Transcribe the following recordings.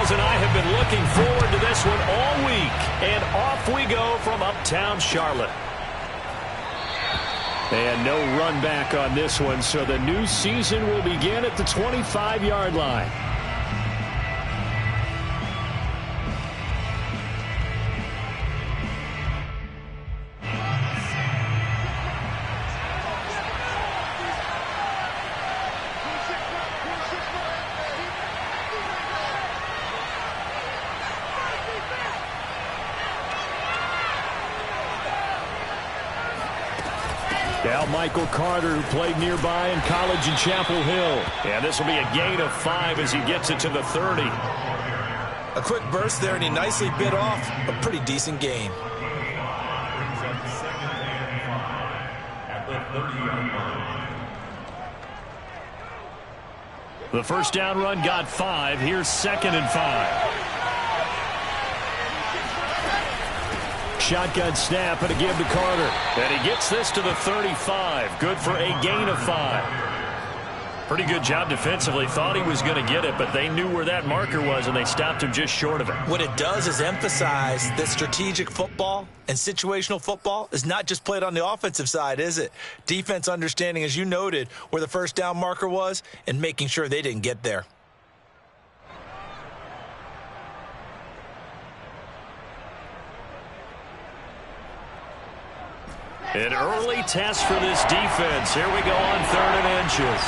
Charles and I have been looking forward to this one all week. And off we go from uptown Charlotte. And no run back on this one, so the new season will begin at the 25-yard line. Now Michael Carter, who played nearby in college in Chapel Hill. And this will be a gain of 5 as he gets it to the 30. A quick burst there, and he nicely bit off a pretty decent gain. The first down run got 5. Here's 2nd and 5. Shotgun snap and a give to Carter. And he gets this to the 35. Good for a gain of 5. Pretty good job defensively. Thought he was going to get it, but they knew where that marker was, and they stopped him just short of it. What it does is emphasize that strategic football and situational football is not just played on the offensive side, is it? Defense understanding, as you noted, where the first down marker was and making sure they didn't get there. An early test for this defense. Here we go on 3rd and inches.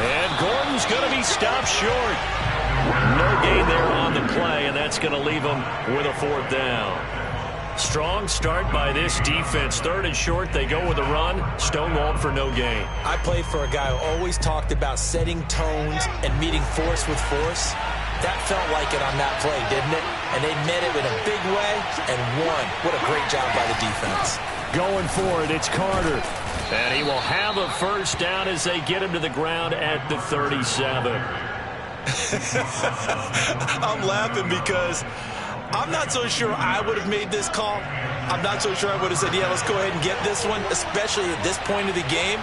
And Gordon's going to be stopped short. No gain there on the play, and that's going to leave him with a 4th down. Strong start by this defense. 3rd and short, they go with a run. Stonewalled for no gain. I played for a guy who always talked about setting tones and meeting force with force. That felt like it on that play, didn't it? And they met it in a big way and won. What a great job by the defense. Going for it, it's Carter. And he will have a first down as they get him to the ground at the 37. I'm laughing because I'm not so sure I would have made this call. I'm not so sure I would have said, yeah, let's go ahead and get this one, especially at this point of the game.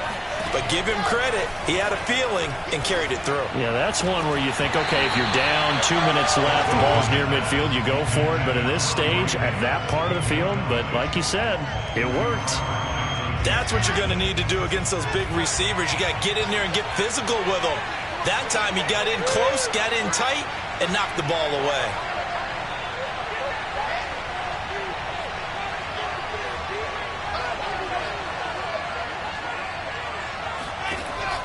But give him credit. He had a feeling and carried it through. Yeah, that's one where you think, okay, if you're down, 2 minutes left, the ball's near midfield, you go for it. But in this stage, at that part of the field, but like you said, it worked. That's what you're going to need to do against those big receivers. You got to get in there and get physical with them. That time he got in close, got in tight, and knocked the ball away.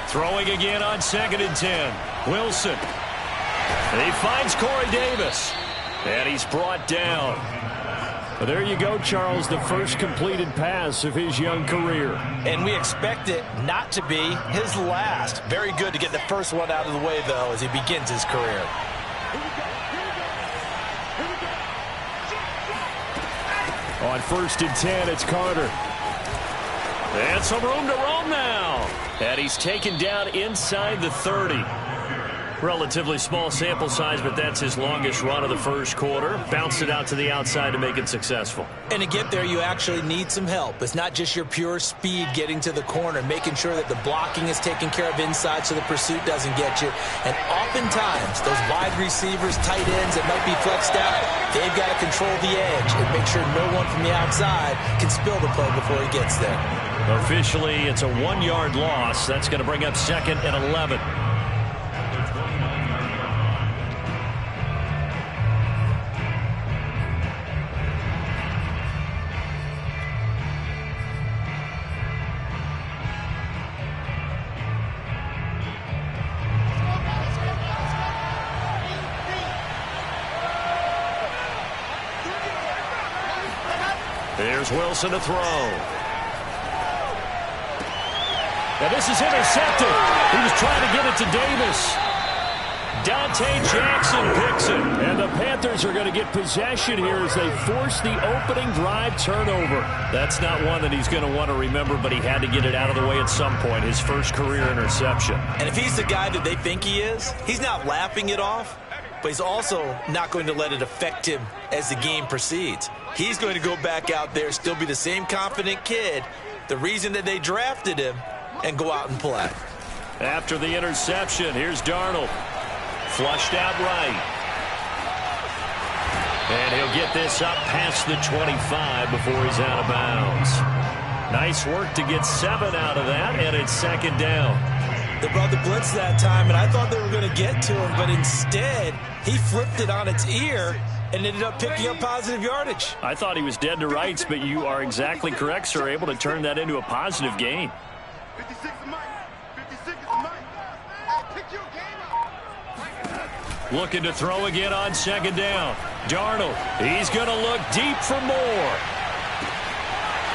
Throwing again on 2nd and 10. Wilson. And he finds Corey Davis. And he's brought down. Well, there you go, Charles, the first completed pass of his young career. And we expect it not to be his last. Very good to get the first one out of the way, though, as he begins his career. On 1st and 10, it's Carter. And some room to roam now. And he's taken down inside the 30. Relatively small sample size, but that's his longest run of the first quarter. Bounced it out to the outside to make it successful. And to get there, you actually need some help. It's not just your pure speed getting to the corner, making sure that the blocking is taken care of inside so the pursuit doesn't get you. And oftentimes, those wide receivers, tight ends that might be flexed out, they've got to control the edge and make sure no one from the outside can spill the play before he gets there. Officially, it's a 1-yard loss. That's going to bring up 2nd and 11. Here's Wilson to throw. And this is intercepted. He was trying to get it to Davis. Dante Jackson picks it. And the Panthers are going to get possession here as they force the opening drive turnover. That's not one that he's going to want to remember, but he had to get it out of the way at some point. His first career interception. And if he's the guy that they think he is, he's not laughing it off, but he's also not going to let it affect him as the game proceeds. He's going to go back out there, still be the same confident kid, the reason that they drafted him, and go out and play. After the interception, here's Darnold. Flushed out right. And he'll get this up past the 25 before he's out of bounds. Nice work to get 7 out of that, and it's second down. They brought the blitz that time, and I thought they were going to get to him, but instead, he flipped it on its ear and ended up picking up positive yardage. I thought he was dead to rights, but you are exactly correct, sir, able to turn that into a positive gain. 56 is Mike. 56 is Mike. Pick your game up. Looking to throw again on second down. Darnold, he's going to look deep for more.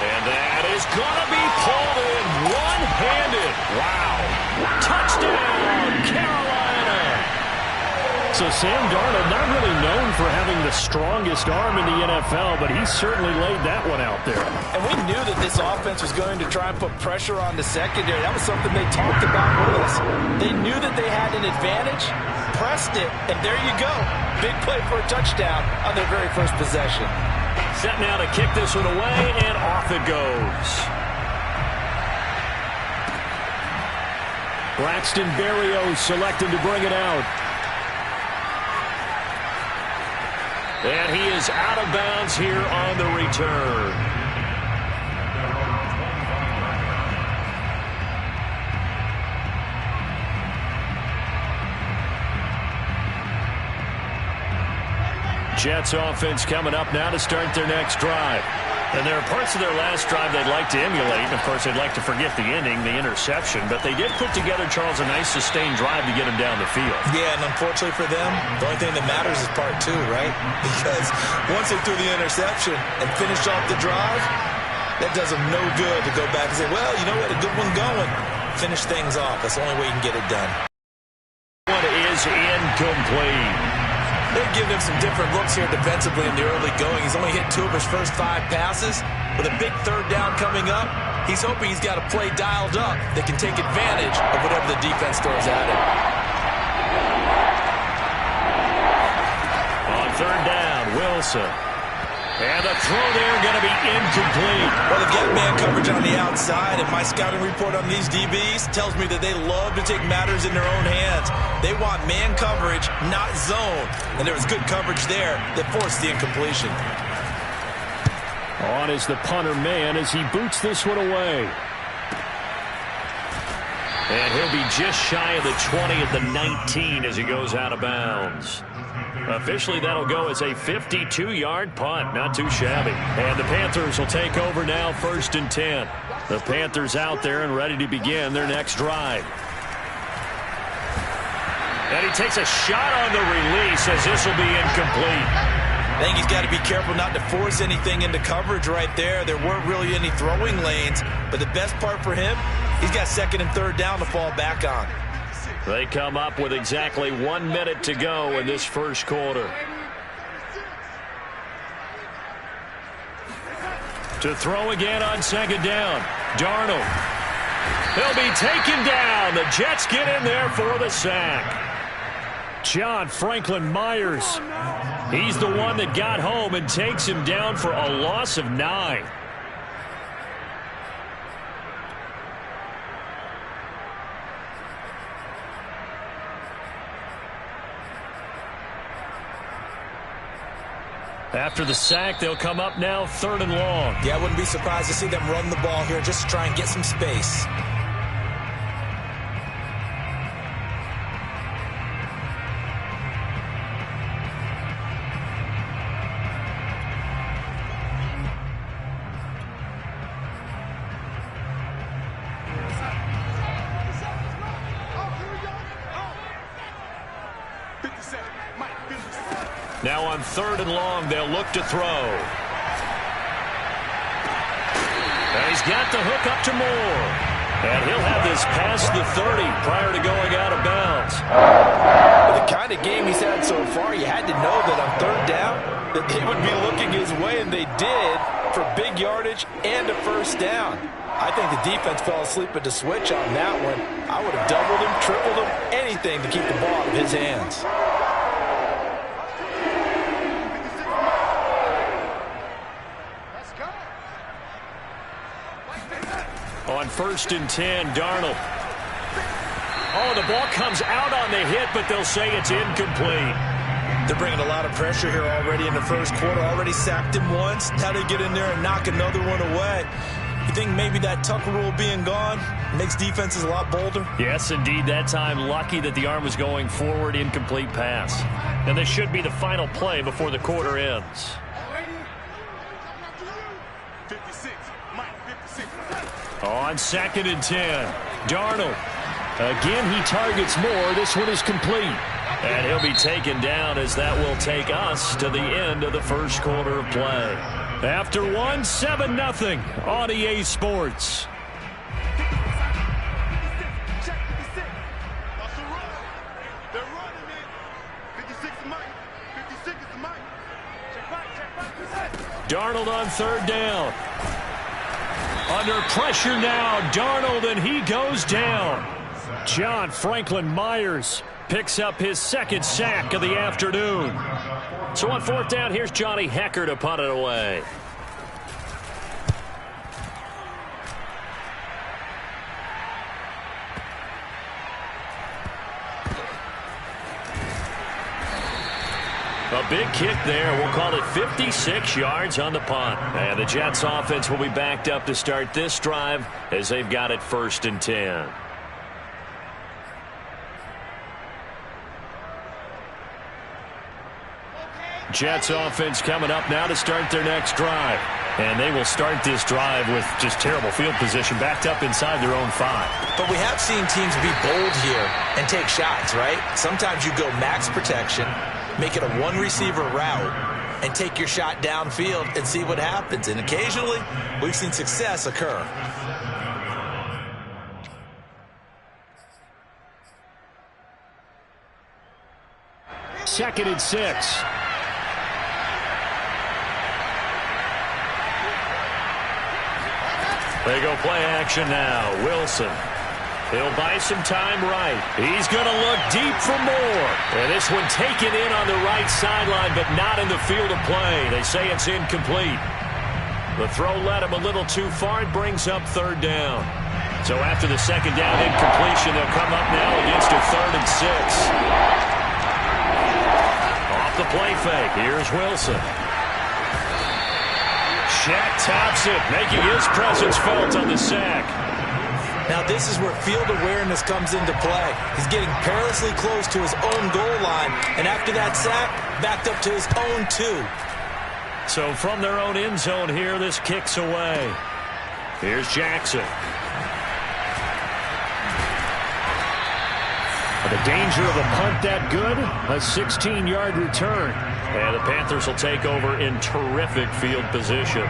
And that is going to be pulled in one-handed. Wow. Touchdown, Carolina. So Sam Darnold, not really known for having the strongest arm in the NFL, but he certainly laid that one out there. And we knew that this offense was going to try and put pressure on the secondary. That was something they talked about with us. They knew that they had an advantage, pressed it, and there you go. Big play for a touchdown on their very first possession. Set now to kick this one away, and off it goes. Braxton Berrios selected to bring it out. And he is out of bounds here on the return. Jets offense coming up now to start their next drive. And there are parts of their last drive they'd like to emulate. And, of course, they'd like to forget the ending, the interception. But they did put together, Charles, a nice sustained drive to get him down the field. Yeah, and unfortunately for them, the only thing that matters is part 2, right? Because once they threw the interception and finished off the drive, that does them no good to go back and say, well, you know, we had a good one going. Finish things off. That's the only way you can get it done. One is incomplete. They're giving him some different looks here defensively in the early going. He's only hit 2 of his first 5 passes. With a big third down coming up, he's hoping he's got a play dialed up that can take advantage of whatever the defense throws at him. On third down, Wilson. And the throw there going to be incomplete. Well, they've got man coverage on the outside, and my scouting report on these DBs tells me that they love to take matters in their own hands. They want man coverage, not zone. And there was good coverage there that forced the incompletion. On is the punter man as he boots this one away. And he'll be just shy of the 20 at the 19 as he goes out of bounds. Officially, that'll go as a 52-yard punt. Not too shabby. And the Panthers will take over now, 1st and 10. The Panthers out there and ready to begin their next drive. And he takes a shot on the release as this will be incomplete. I think he's got to be careful not to force anything into coverage right there. There weren't really any throwing lanes. But the best part for him, he's got 2nd and 3rd down to fall back on. They come up with exactly 1 minute to go in this first quarter. To throw again on second down. Darnold. He'll be taken down. The Jets get in there for the sack. John Franklin Myers. He's the one that got home and takes him down for a loss of 9. After the sack, they'll come up now 3rd and long. Yeah, I wouldn't be surprised to see them run the ball here just to try and get some space. Now on 3rd and long, they'll look to throw. And he's got the hook up to Moore. And he'll have this past the 30 prior to going out of bounds. With the kind of game he's had so far, you had to know that on 3rd down, that they would be looking his way, and they did, for big yardage and a 1st down. I think the defense fell asleep at the switch on that one. I would have doubled him, tripled him, anything to keep the ball out of his hands. On 1st and 10, Darnold. Oh, the ball comes out on the hit, but they'll say it's incomplete. They're bringing a lot of pressure here already in the first quarter. Already sacked him once. Now they get in there and knock another one away. You think maybe that Tucker rule being gone makes defenses a lot bolder? Yes, indeed. That time, lucky that the arm was going forward, incomplete pass. And this should be the final play before the quarter ends. 56, Mike, 56. On 2nd and 10, Darnold. Again, he targets more. This one is complete. And he'll be taken down as that will take us to the end of the first quarter of play. After one, 7-0 on EA Sports. Check 56. That's a run. They're running it. 56 is Mike. 56 is Mike. Check back. Darnold on 3rd down. Under pressure now, Darnold, and he goes down. John Franklin Myers picks up his 2nd sack of the afternoon. So on 4th down, here's Johnny Hekker to punt it away. A big kick there. We'll call it 56 yards on the punt. And the Jets offense will be backed up to start this drive as they've got it 1st and 10. Jets offense coming up now to start their next drive. And they will start this drive with just terrible field position, backed up inside their own 5. But we have seen teams be bold here and take shots, right? Sometimes you go max protection, make it a one-receiver route, and take your shot downfield and see what happens. And occasionally, we've seen success occur. Second and 6. They go play action now. Wilson. He'll buy some time right. He's going to look deep for more. And this one taken in on the right sideline, but not in the field of play. They say it's incomplete. The throw led him a little too far. It brings up 3rd down. So after the 2nd down incompletion, they'll come up now against a 3rd and 6. Off the play fake. Here's Wilson. Shaq tops it, making his presence felt on the sack. Now this is where field awareness comes into play. He's getting perilously close to his own goal line, and after that sack, backed up to his own 2. So from their own end zone here, this kicks away. Here's Jackson. The danger of a punt that good? A 16-yard return. And the Panthers will take over in terrific field position.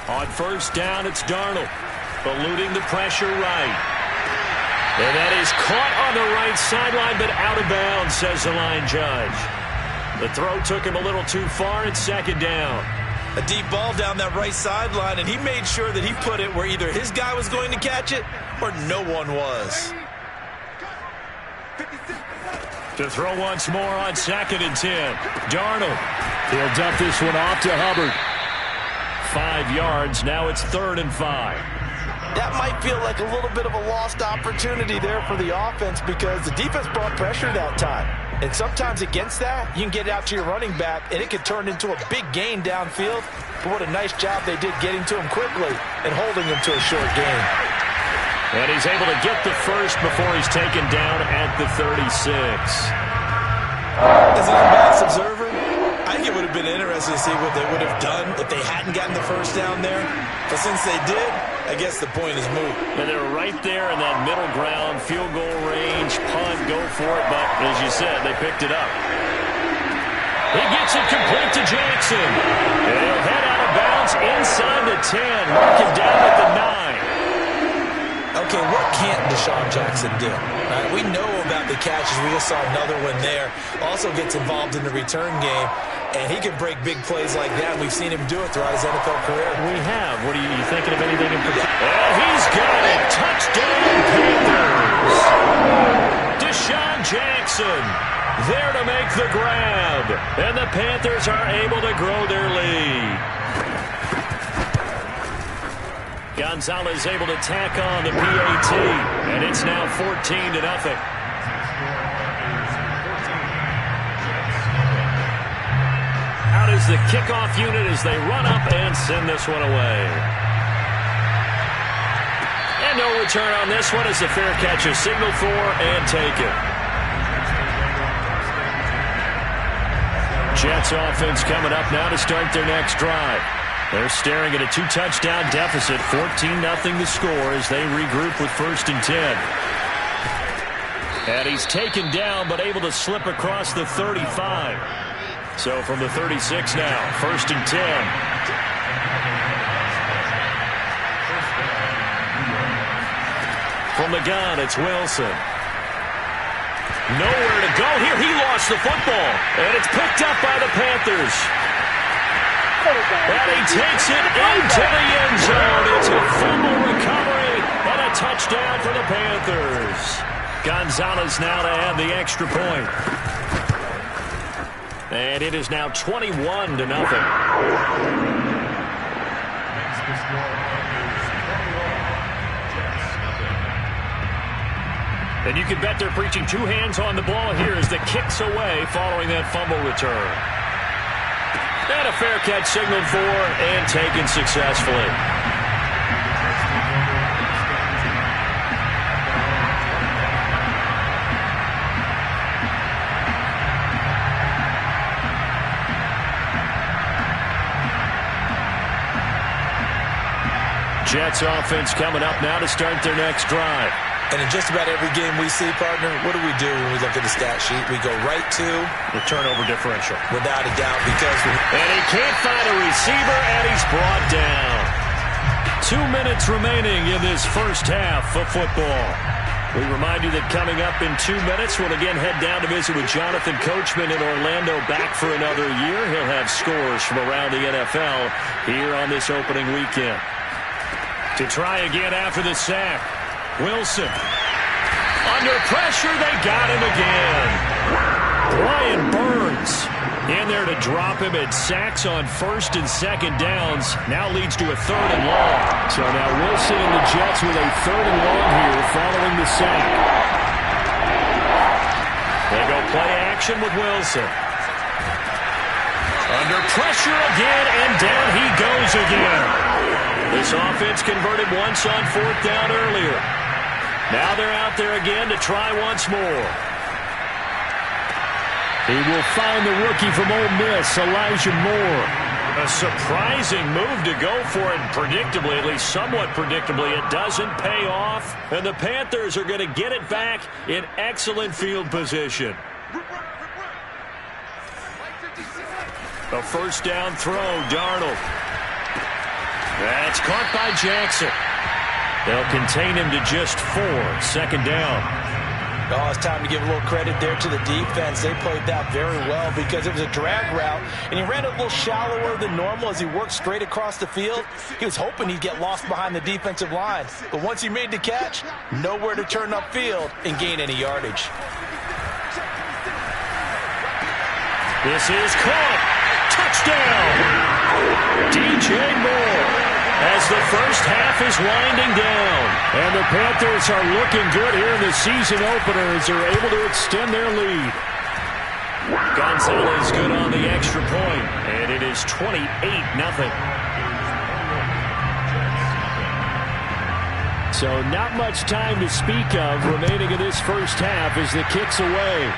On 1st down, it's Darnold. Eluding the pressure right. And that is caught on the right sideline, but out of bounds, says the line judge. The throw took him a little too far. It's 2nd down. A deep ball down that right sideline, and he made sure that he put it where either his guy was going to catch it or no one was. To throw once more on 2nd and 10. Darnold. He'll dump this one off to Hubbard. 5 yards. Now it's 3rd and 5. That might feel like a little bit of a lost opportunity there for the offense because the defense brought pressure that time. And sometimes against that, you can get out to your running back, and it can turn into a big gain downfield. But what a nice job they did getting to him quickly and holding him to a short gain. And he's able to get the first before he's taken down at the 36. As an unbiased observer, I think it would have been interesting to see what they would have done if they hadn't gotten the first down there. But since they did, I guess the point is moot. And they're right there in that middle ground, field goal range, punt, go for it. But as you said, they picked it up. He gets it complete to Jackson. And he'll head out of bounds inside the 10, mark him down at the 9. Okay, what can't Deshaun Jackson do? Right, we know about the catches. We just saw another one there. Also gets involved in the return game, and he can break big plays like that. We've seen him do it throughout his NFL career. We have. What are you thinking of anything in particular? Oh, he's got it. Touchdown, Panthers. Jackson there to make the grab. And the Panthers are able to grow their lead. Gonzalez able to tack on the PAT. And it's now 14-0. Out is the kickoff unit as they run up and send this one away. And no return on this one as the fair catch is signaled for and taken. Jets offense coming up now to start their next drive. They're staring at a 2-touchdown deficit, 14-0 the score as they regroup with 1st and 10. And he's taken down but able to slip across the 35. So from the 36 now, 1st and 10. From the gun, it's Wilson. Nowhere to go here. He lost the football. And it's picked up by the Panthers. And he takes it into the end zone. It's a fumble recovery and a touchdown for the Panthers. Gonzalez now to add the extra point. And it is now 21-0. And you can bet they're preaching 2 hands on the ball here as the kick's away following that fumble return. And a fair catch signaled for and taken successfully. Jets offense coming up now to start their next drive. And in just about every game we see, partner, what do we do when we look at the stat sheet? We go right to the turnover differential. Without a doubt, because and he can't find a receiver, and he's brought down. 2 minutes remaining in this first half of football. We remind you that coming up in 2 minutes, we'll again head down to visit with Jonathan Coachman in Orlando, back for another year. He'll have scores from around the NFL here on this opening weekend. To try again after the sack. Wilson. Under pressure, they got him again. Brian Burns in there to drop him at sacks on 1st and 2nd downs. Now leads to a 3rd and long. So now Wilson and the Jets with a 3rd and long here following the sack. They go play action with Wilson. Under pressure again, and down he goes again. This offense converted once on 4th down earlier. Now they're out there again to try once more. He will find the rookie from Ole Miss, Elijah Moore. A surprising move to go for it, predictably, at least somewhat predictably. It doesn't pay off, and the Panthers are going to get it back in excellent field position. A 1st down throw, Darnold. That's caught by Jackson. They'll contain him to just 4. 2nd down. Oh, it's time to give a little credit there to the defense. They played that very well because it was a drag route, and he ran a little shallower than normal as he worked straight across the field. He was hoping he'd get lost behind the defensive line. But once he made the catch, nowhere to turn upfield and gain any yardage. This is caught. Touchdown! DJ Moore. As the first half is winding down. And the Panthers are looking good here in the season opener as they're able to extend their lead. Gonzalez good on the extra point. And it is 28-0. So not much time to speak of remaining in this first half as the kick's away.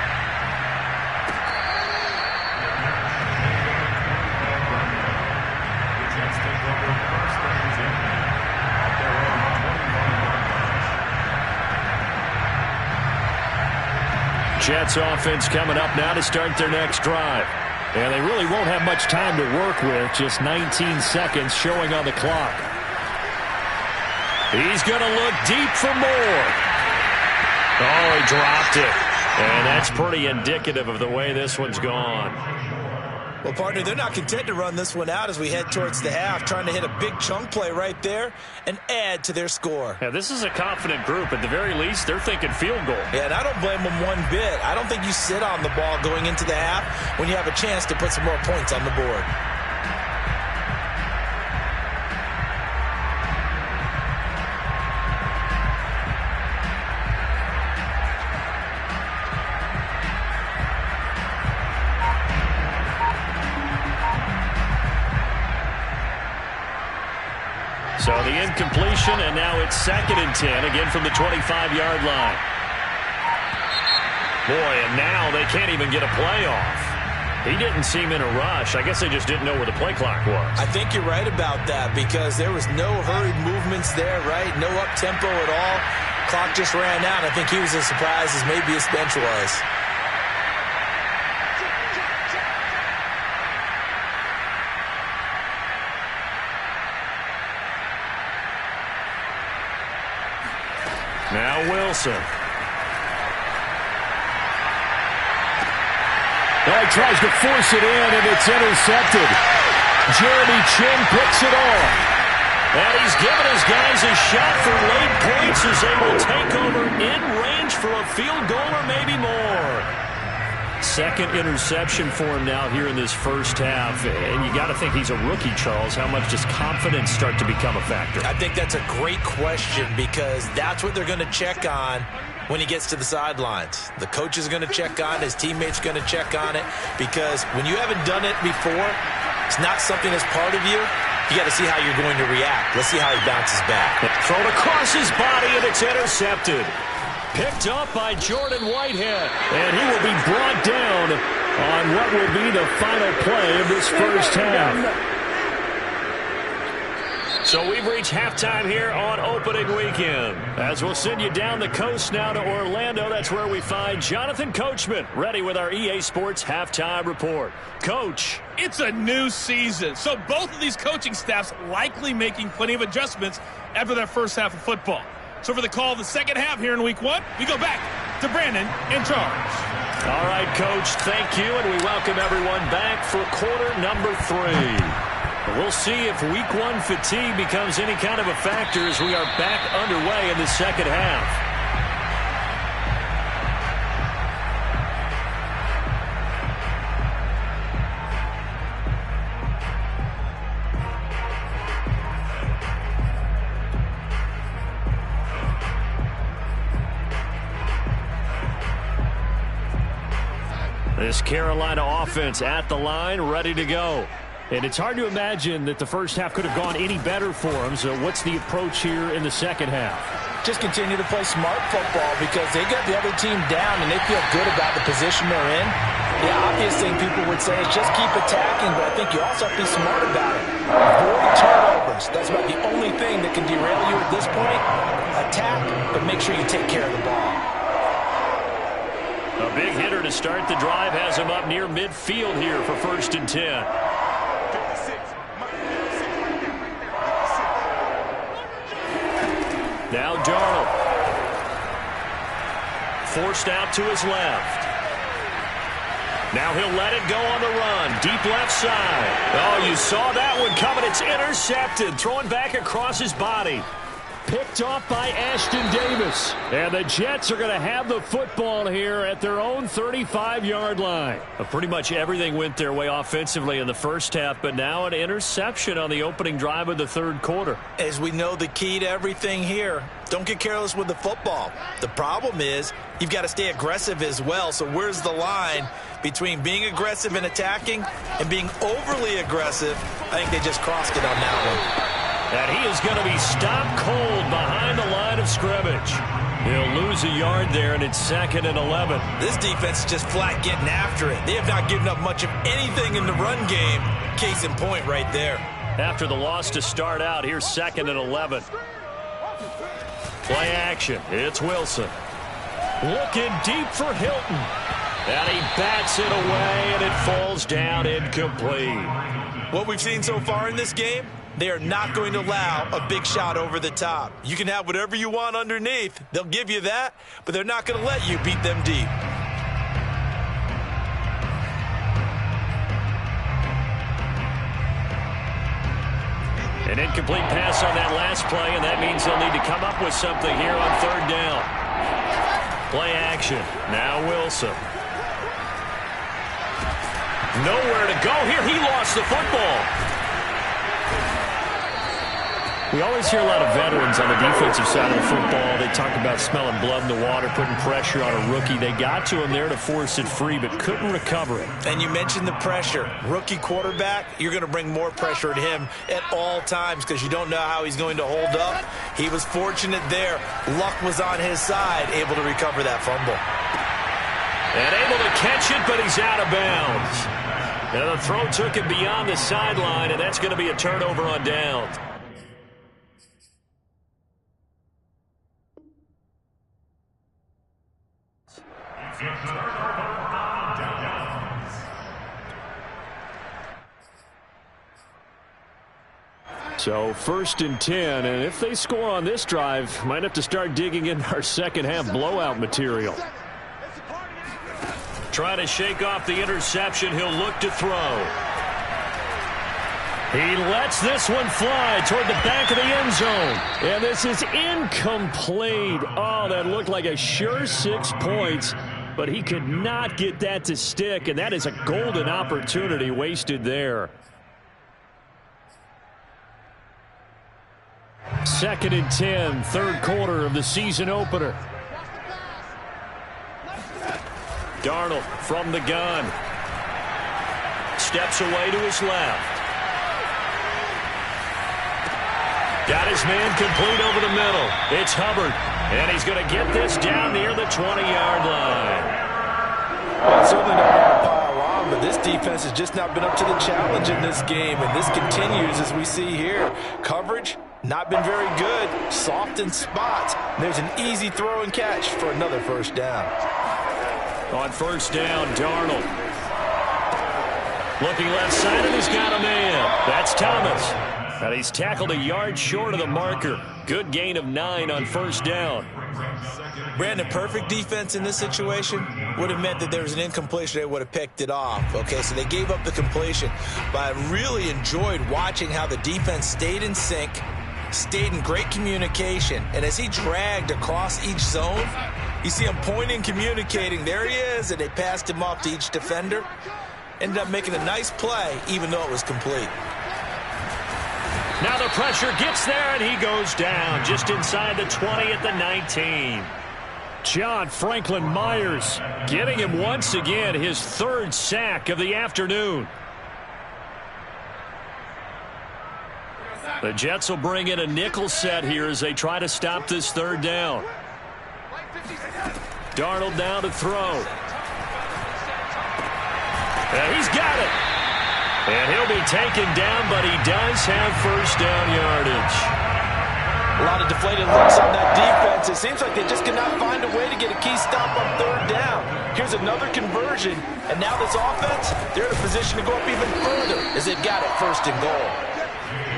Jets offense coming up now to start their next drive. And they really won't have much time to work with. Just 19 seconds showing on the clock. He's going to look deep for Moore. Oh, he dropped it. And that's pretty indicative of the way this one's gone. Well, partner, they're not content to run this one out as we head towards the half, trying to hit a big chunk play right there and add to their score. Yeah, this is a confident group. At the very least, they're thinking field goal. Yeah, and I don't blame them one bit. I don't think you sit on the ball going into the half when you have a chance to put some more points on the board. So the incompletion, and now it's 2nd and 10, again from the 25-yard line. Boy, and now they can't even get a play off. He didn't seem in a rush. I guess they just didn't know where the play clock was. I think you're right about that because there was no hurried movements there, right? No up-tempo at all. Clock just ran out. I think he was as surprised as maybe his bench was. Now Wilson. Oh, he tries to force it in, and it's intercepted. Jeremy Chinn picks it off. And he's given his guys a shot for late points as they will take over in range for a field goal or maybe more. Second interception for him now here in this first half. And you got to think he's a rookie, Charles. How much does confidence start to become a factor? I think that's a great question because that's what they're going to check on when he gets to the sidelines. The coach is going to check on it. His teammates are going to check on it because when you haven't done it before, it's not something that's part of you. You got to see how you're going to react. Let's see how he bounces back. Thrown across his body, and it's intercepted. Picked up by Jordan Whitehead. And he will be brought down on what will be the final play of this first half. So we've reached halftime here on opening weekend. As we'll send you down the coast now to Orlando, that's where we find Jonathan Coachman, ready with our EA Sports Halftime Report. Coach. It's a new season, so both of these coaching staffs likely making plenty of adjustments after their first half of football. So for the call of the second half here in week one, we go back to Brandon in charge. All right, Coach, thank you, and we welcome everyone back for quarter number 3. We'll see if week one fatigue becomes any kind of a factor as we are back underway in the second half. This Carolina offense at the line, ready to go. And it's hard to imagine that the first half could have gone any better for them. So what's the approach here in the second half? Just continue to play smart football because they got the other team down and they feel good about the position they're in. The obvious thing people would say is just keep attacking, but I think you also have to be smart about it. Avoid turnovers. That's about the only thing that can derail you at this point. Attack, but make sure you take care of the ball. A big hitter to start the drive has him up near midfield here for 1st and 10. Now Darnold. Forced out to his left. Now he'll let it go on the run. Deep left side. Oh, you saw that one coming. It's intercepted. Throwing back across his body. Picked off by Ashton Davis. And the Jets are going to have the football here at their own 35-yard line. Pretty much everything went their way offensively in the first half, but now an interception on the opening drive of the third quarter. As we know, the key to everything here, don't get careless with the football. The problem is you've got to stay aggressive as well. So where's the line between being aggressive and attacking and being overly aggressive? I think they just crossed it on that one. And he is going to be stopped cold behind the line of scrimmage. He'll lose a yard there, and it's 2nd and 11. This defense is just flat getting after it. They have not given up much of anything in the run game. Case in point right there. After the loss to start out, here's 2nd and 11. Play action. It's Wilson. Looking deep for Hilton. And he bats it away, and it falls down incomplete. What we've seen so far in this game, they are not going to allow a big shot over the top. You can have whatever you want underneath. They'll give you that, but they're not going to let you beat them deep. An incomplete pass on that last play, and that means they'll need to come up with something here on third down. Play action. Now Wilson. Nowhere to go here. He lost the football. We always hear a lot of veterans on the defensive side of the football. They talk about smelling blood in the water, putting pressure on a rookie. They got to him there to force it free, but couldn't recover it. And you mentioned the pressure. Rookie quarterback, you're going to bring more pressure at him at all times because you don't know how he's going to hold up. He was fortunate there. Luck was on his side, able to recover that fumble. And able to catch it, but he's out of bounds. And the throw took him beyond the sideline, and that's going to be a turnover on downs. So 1st and 10, and if they score on this drive, might have to start digging in our second half blowout material. Trying to shake off the interception. He'll look to throw. He lets this one fly toward the back of the end zone. And this is incomplete. Oh, that looked like a sure 6 points. But he could not get that to stick, and that is a golden opportunity wasted there. 2nd and 10, third quarter of the season opener. Darnold from the gun. Steps away to his left. Got his man complete over the middle. It's Hubbard. And he's going to get this down near the 20-yard line. Well, certainly don't want to pile on, but this defense has just not been up to the challenge in this game. And this continues as we see here. Coverage, not been very good. Soft in spots. There's an easy throw and catch for another first down. On first down, Darnold. Looking left side, and he's got a man. That's Thomas. And he's tackled a yard short of the marker. Good gain of 9 on first down. Brandon, perfect defense in this situation would have meant that there was an incompletion. They would have picked it off. Okay, so they gave up the completion. But I really enjoyed watching how the defense stayed in sync, stayed in great communication. And as he dragged across each zone, you see him pointing, communicating. There he is, and they passed him off to each defender. Ended up making a nice play, even though it was complete. Now the pressure gets there, and he goes down just inside the 20 at the 19. John Franklin Myers getting him once again his 3rd sack of the afternoon. The Jets will bring in a nickel set here as they try to stop this 3rd down. Darnold now to throw. And he's got it. And he'll be taken down, but he does have first down yardage. A lot of deflated looks on that defense. It seems like they just cannot find a way to get a key stop on 3rd down. Here's another conversion, and now this offense, they're in a position to go up even further as they've got it 1st and goal.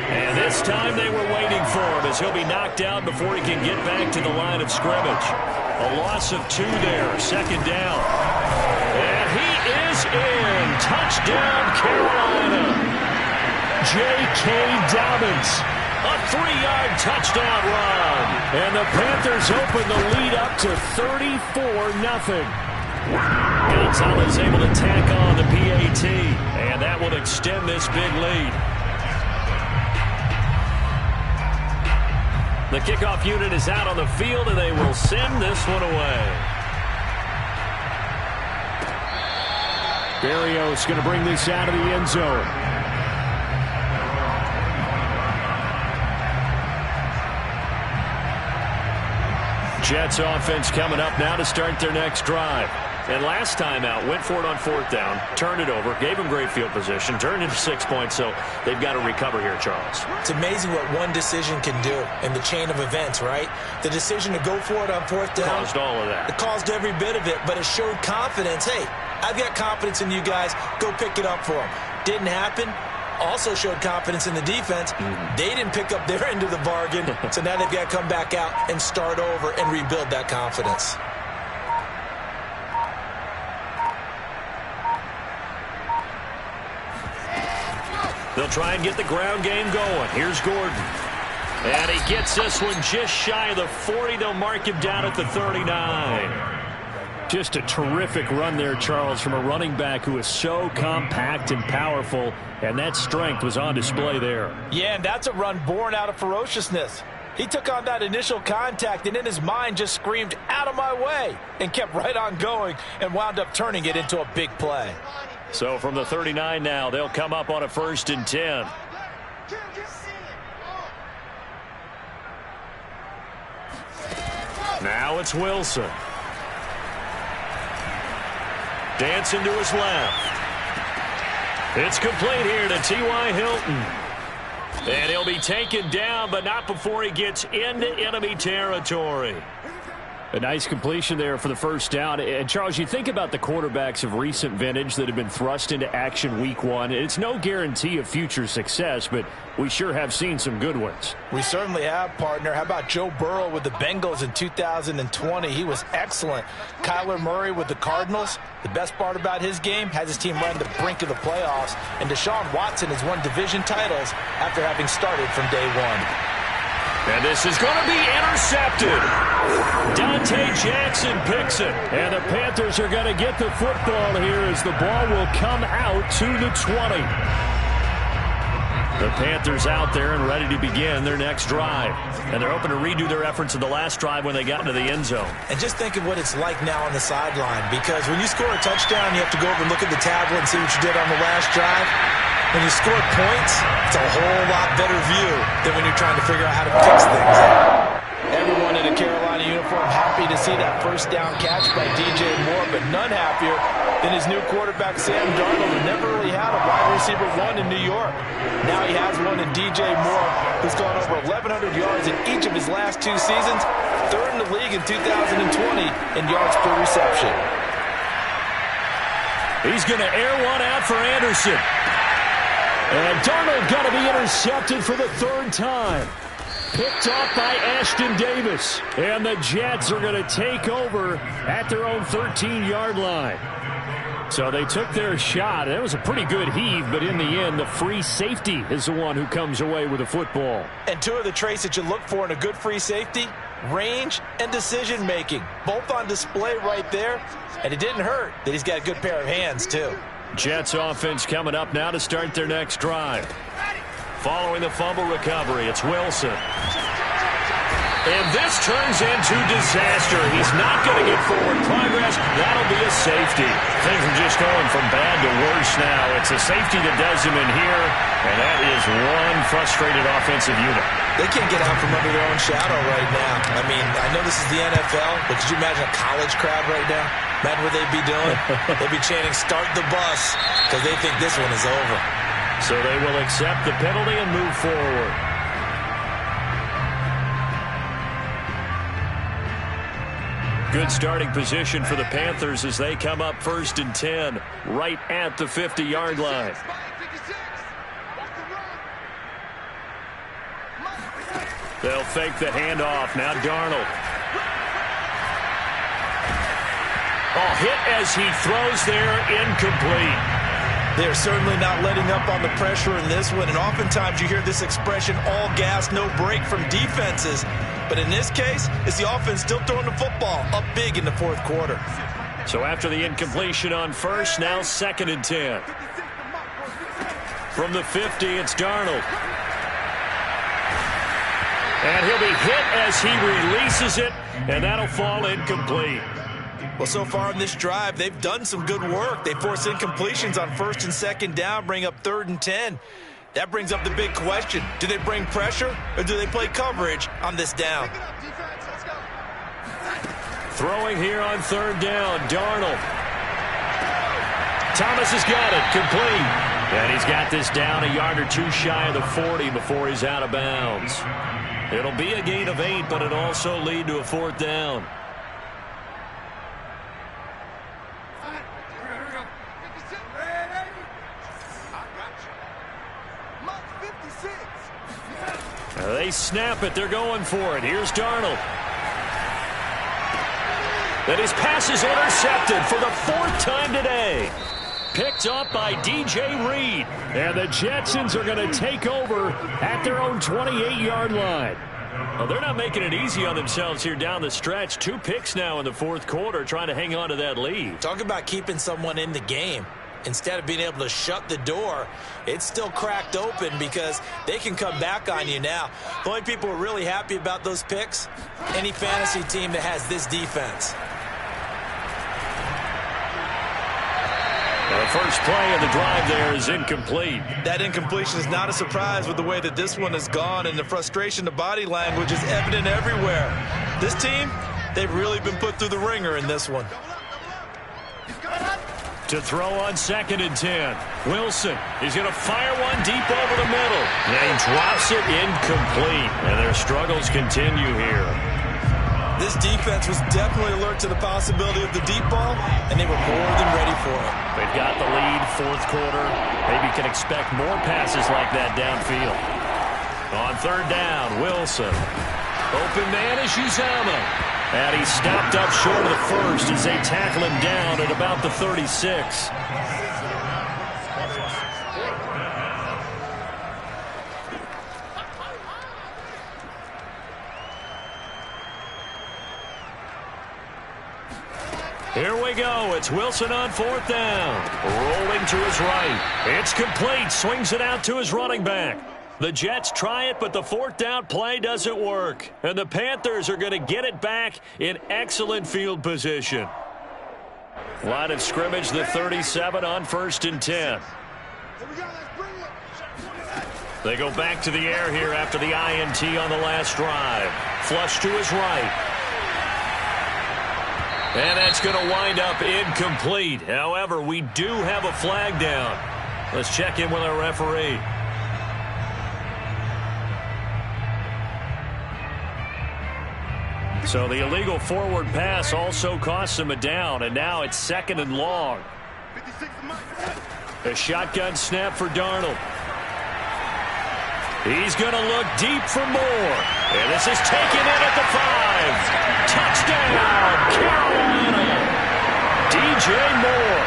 And this time they were waiting for him as he'll be knocked out before he can get back to the line of scrimmage. A loss of 2 there, 2nd down. And he is in. Touchdown, Carolina. J.K. Dobbins. A 3-yard touchdown run. And the Panthers open the lead up to 34-0. Gonzalez able to tack on the PAT. And that will extend this big lead. The kickoff unit is out on the field, and they will send this one away. Berrios going to bring this out of the end zone. Jets offense coming up now to start their next drive. And last time out, went for it on 4th down, turned it over, gave them great field position, turned into 6 points, so they've got to recover here, Charles. It's amazing what one decision can do in the chain of events, right? The decision to go for it on 4th down. Caused all of that. It caused every bit of it, but it showed confidence. Hey, I've got confidence in you guys. Go pick it up for them. Didn't happen. Also showed confidence in the defense. They didn't pick up their end of the bargain, so now they've got to come back out and start over and rebuild that confidence. They'll try and get the ground game going. Here's Gordon. And he gets this one just shy of the 40. They'll mark him down at the 39. Just a terrific run there, Charles, from a running back who is so compact and powerful, and that strength was on display there. Yeah, and that's a run born out of ferociousness. He took on that initial contact and in his mind just screamed, "Out of my way," and kept right on going and wound up turning it into a big play. So from the 39 now, they'll come up on a 1st and 10. Now it's Wilson. Dancing to his left. It's complete here to T.Y. Hilton. And he'll be taken down, but not before he gets into enemy territory. A nice completion there for the first down. And, Charles, you think about the quarterbacks of recent vintage that have been thrust into action week 1. It's no guarantee of future success, but we sure have seen some good ones. We certainly have, partner. How about Joe Burrow with the Bengals in 2020? He was excellent. Kyler Murray with the Cardinals. The best part about his game, has his team right on the brink of the playoffs. And Deshaun Watson has won division titles after having started from day 1. And this is going to be intercepted. Dante Jackson picks it. And the Panthers are going to get the football here as the ball will come out to the 20. The Panthers out there and ready to begin their next drive. And they're hoping to redo their efforts in the last drive when they got into the end zone. And just think of what it's like now on the sideline. Because when you score a touchdown, you have to go over and look at the tablet and see what you did on the last drive. When you score points, it's a whole lot better view than when you're trying to figure out how to fix things. Everyone in a Carolina uniform happy to see that first down catch by DJ Moore, but none happier than his new quarterback, Sam Darnold, who never really had a wide receiver 1 in New York. Now he has one in DJ Moore, who's gone over 1,100 yards in each of his last 2 seasons, 3rd in the league in 2020 in yards per reception. He's going to air one out for Anderson. And Darnold going to be intercepted for the 3rd time. Picked off by Ashton Davis. And the Jets are going to take over at their own 13-yard line. So they took their shot. It was a pretty good heave, but in the end, the free safety is the one who comes away with the football. And 2 of the traits that you look for in a good free safety, range and decision-making. Both on display right there. And it didn't hurt that he's got a good pair of hands, too. Jets offense coming up now to start their next drive. Following the fumble recovery, it's Wilson. And this turns into disaster. He's not going to get forward progress. That'll be a safety. Things are just going from bad to worse now. It's a safety that does him in here, and that is one frustrated offensive unit. They can't get out from under their own shadow right now. I mean, I know this is the NFL, but could you imagine a college crowd right now? Imagine what they'd be doing. They'd be chanting, "Start the bus," because they think this one is over. So they will accept the penalty and move forward. Good starting position for the Panthers as they come up 1st and 10, right at the 50-yard line. They'll fake the handoff. Now Darnold. Oh, hit as he throws there, incomplete. They're certainly not letting up on the pressure in this one, and oftentimes you hear this expression, all gas, no break from defenses. But in this case, it's the offense still throwing the football up big in the 4th quarter. So after the incompletion on 1st, now 2nd and 10. From the 50, it's Darnold. And he'll be hit as he releases it, and that'll fall incomplete. Well, so far in this drive, they've done some good work. They force incompletions on 1st and 2nd down, bring up 3rd and 10. That brings up the big question. Do they bring pressure, or do they play coverage on this down? Throwing here on 3rd down, Darnold. Thomas has got it, complete. And he's got this down a yard or 2 shy of the 40 before he's out of bounds. It'll be a gain of 8, but it'll also lead to a 4th down. They snap it. They're going for it. Here's Darnold. And his pass is intercepted for the 4th time today. picked up by D.J. Reed. And the Jetsons are going to take over at their own 28-yard line. Well, they're not making it easy on themselves here down the stretch. 2 picks now in the fourth quarter trying to hang on to that lead. Talk about keeping someone in the game. Instead of being able to shut the door, it's still cracked open because they can come back on you now. The only people who are really happy about those picks, any fantasy team that has this defense. The first play of the drive there is incomplete. That incompletion is not a surprise with the way that this one has gone, and the frustration, the body language is evident everywhere. This team, they've really been put through the ringer in this one. To throw on 2nd and 10. Wilson is going to fire one deep over the middle. And he drops it incomplete. And their struggles continue here. This defense was definitely alert to the possibility of the deep ball, and they were more than ready for it. They've got the lead, fourth quarter. Maybe can expect more passes like that downfield. On 3rd down, Wilson. Open man is Uzomah. And he stopped up short of the first as they tackle him down at about the 36. Here we go. It's Wilson on 4th down. Rolling to his right. It's complete. Swings it out to his running back. The Jets try it, but the 4th down play doesn't work. And the Panthers are going to get it back in excellent field position. Line of scrimmage, the 37 on 1st and 10. They go back to the air here after the INT on the last drive. Flush to his right. And that's going to wind up incomplete. However, we do have a flag down. Let's check in with our referee. So the illegal forward pass also costs him a down, and now it's 2nd and long. A shotgun snap for Darnold. He's going to look deep for more. And this is taken in at the 5. Touchdown, Carolina. DJ Moore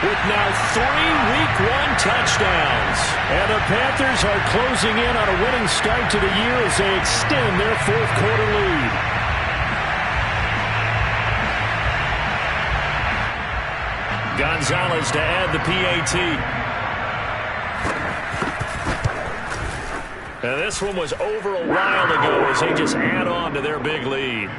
with now 3 Week 1 touchdowns. And the Panthers are closing in on a winning start to the year as they extend their fourth quarter lead. Gonzalez to add the PAT. Now this one was over a while ago as they just add on to their big lead.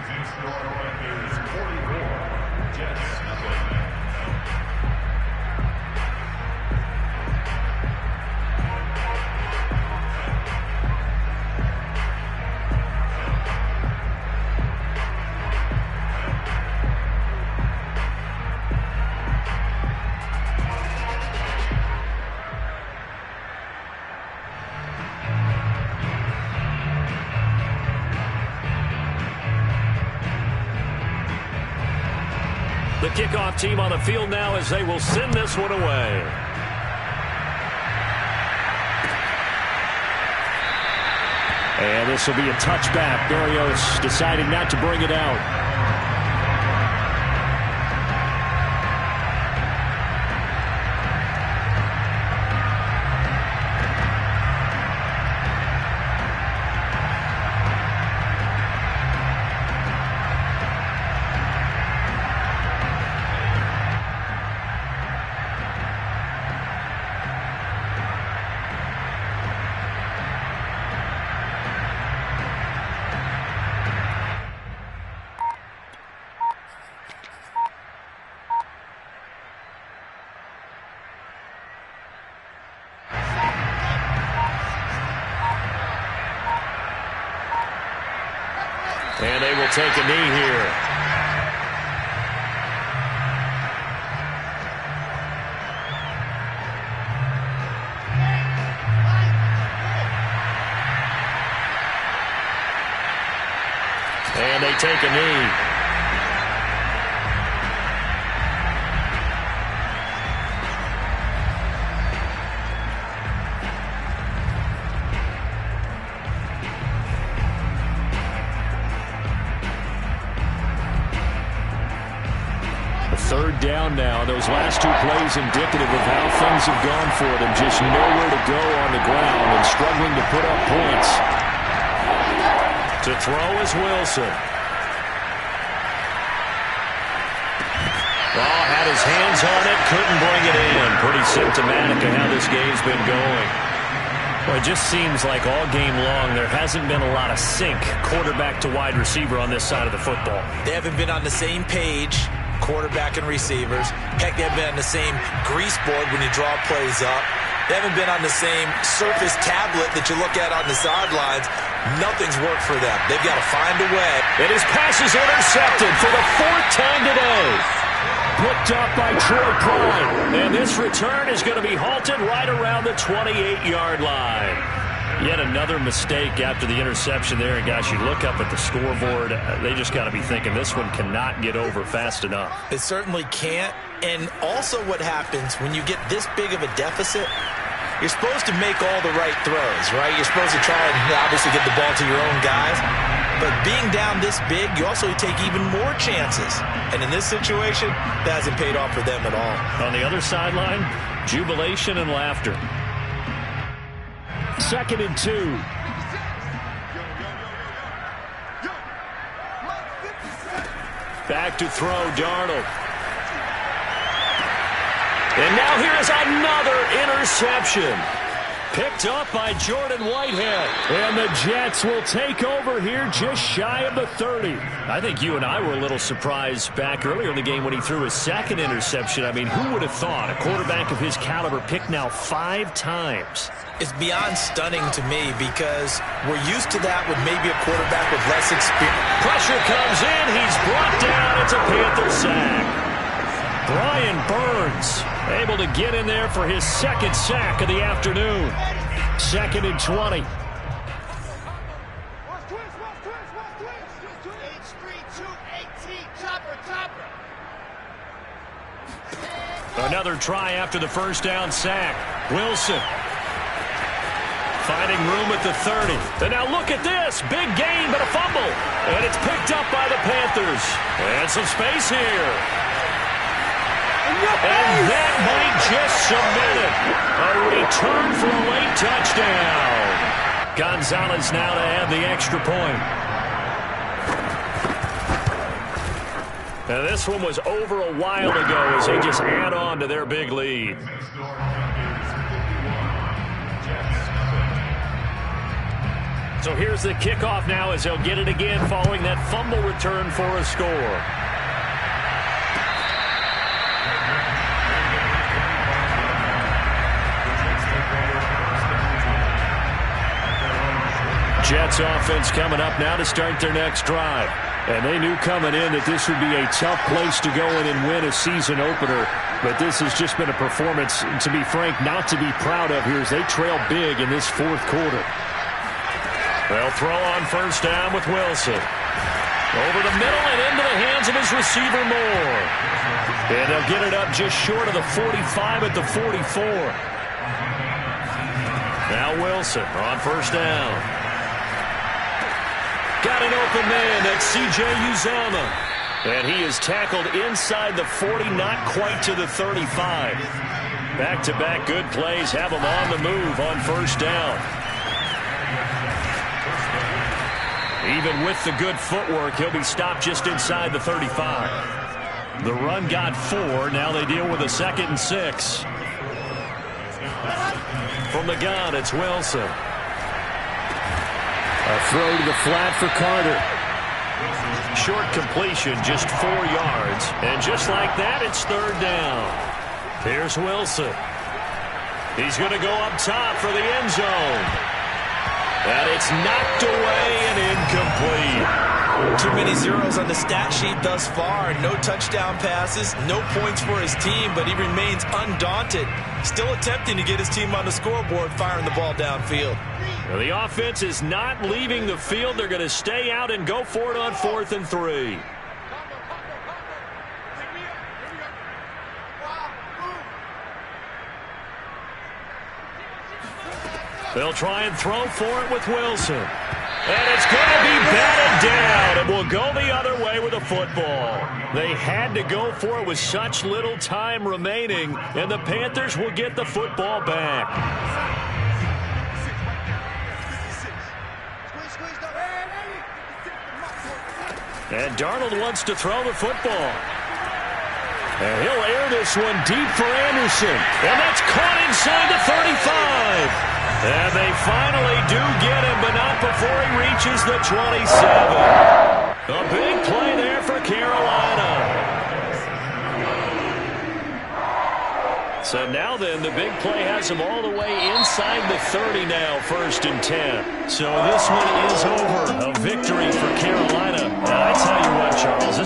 The kickoff team on the field now as they will send this one away. And this will be a touchback. Berrios deciding not to bring it out. And they will take a knee here. And they take a knee. 3rd down now. Those last 2 plays indicative of how things have gone for them. Just nowhere to go on the ground and struggling to put up points. To throw is Wilson. Oh, had his hands on it, couldn't bring it in. Pretty symptomatic of how this game's been going. Well, it just seems like all game long there hasn't been a lot of sync quarterback to wide receiver on this side of the football. They haven't been on the same page, quarterback and receivers. Heck, they haven't been on the same grease board when you draw plays up. They haven't been on the same Surface tablet that you look at on the sidelines. Nothing's worked for them. They've got to find a way. And his pass is intercepted for the 4th time today. Picked up by Troy Prime. And this return is going to be halted right around the 28-yard line. Yet another mistake after the interception there. And, gosh, you look up at the scoreboard, they just got to be thinking this one cannot get over fast enough. It certainly can't. And also what happens when you get this big of a deficit, you're supposed to make all the right throws, right? You're supposed to try and obviously get the ball to your own guys. But being down this big, you also take even more chances. And in this situation, that hasn't paid off for them at all. On the other sideline, jubilation and laughter. 2nd and 2. Back to throw, Darnold. And now here is another interception. Picked up by Jordan Whitehead. And the Jets will take over here just shy of the 30. I think you and I were a little surprised back earlier in the game when he threw his 2nd interception. I mean, who would have thought a quarterback of his caliber picked now 5 times? It's beyond stunning to me because we're used to that with maybe a quarterback with less experience. Pressure comes in. He's brought down. It's a Panther sack. Brian Burns able to get in there for his 2nd sack of the afternoon. 2nd and 20. Another try after the 1st down sack. Wilson finding room at the 30. And now look at this. Big gain, but a fumble. And it's picked up by the Panthers. And some space here. And that might just cement it. A return for a late touchdown. Gonzalez now to add the extra point. Now this one was over a while ago as they just add on to their big lead. So here's the kickoff now as they'll get it again following that fumble return for a score. Jets offense coming up now to start their next drive. And they knew coming in that this would be a tough place to go in and win a season opener. But this has just been a performance, to be frank, not to be proud of here as they trail big in this 4th quarter. They'll throw on 1st down with Wilson. Over the middle and into the hands of his receiver Moore. And they'll get it up just short of the 45 at the 44. Now Wilson on 1st down. Got an open man. That's C.J. Uzomah. And he is tackled inside the 40, not quite to the 35. Back-to-back good plays have him on the move on 1st down. Even with the good footwork, he'll be stopped just inside the 35. The run got 4. Now they deal with a 2nd and 6. From the gun, it's Wilson. A throw to the flat for Carter. Short completion, just 4 yards. And just like that, it's 3rd down. Here's Wilson. He's going to go up top for the end zone. And it's knocked away and incomplete. Too many zeros on the stat sheet thus far. No touchdown passes, no points for his team, but he remains undaunted. Still attempting to get his team on the scoreboard, firing the ball downfield. Well, the offense is not leaving the field. They're going to stay out and go for it on 4th and 3. They'll try and throw for it with Wilson. And it's going to be batted down, and will go the other way with the football. They had to go for it with such little time remaining, and the Panthers will get the football back. And Darnold wants to throw the football. And he'll air this one deep for Anderson. And that's caught inside the 35. And they finally do get him, but not before he reaches the 27. A big play there for Carolina. So now then, the big play has him all the way inside the 30 now, 1st and 10. So this one is over. A victory for Carolina. And I tell you what, Charles, this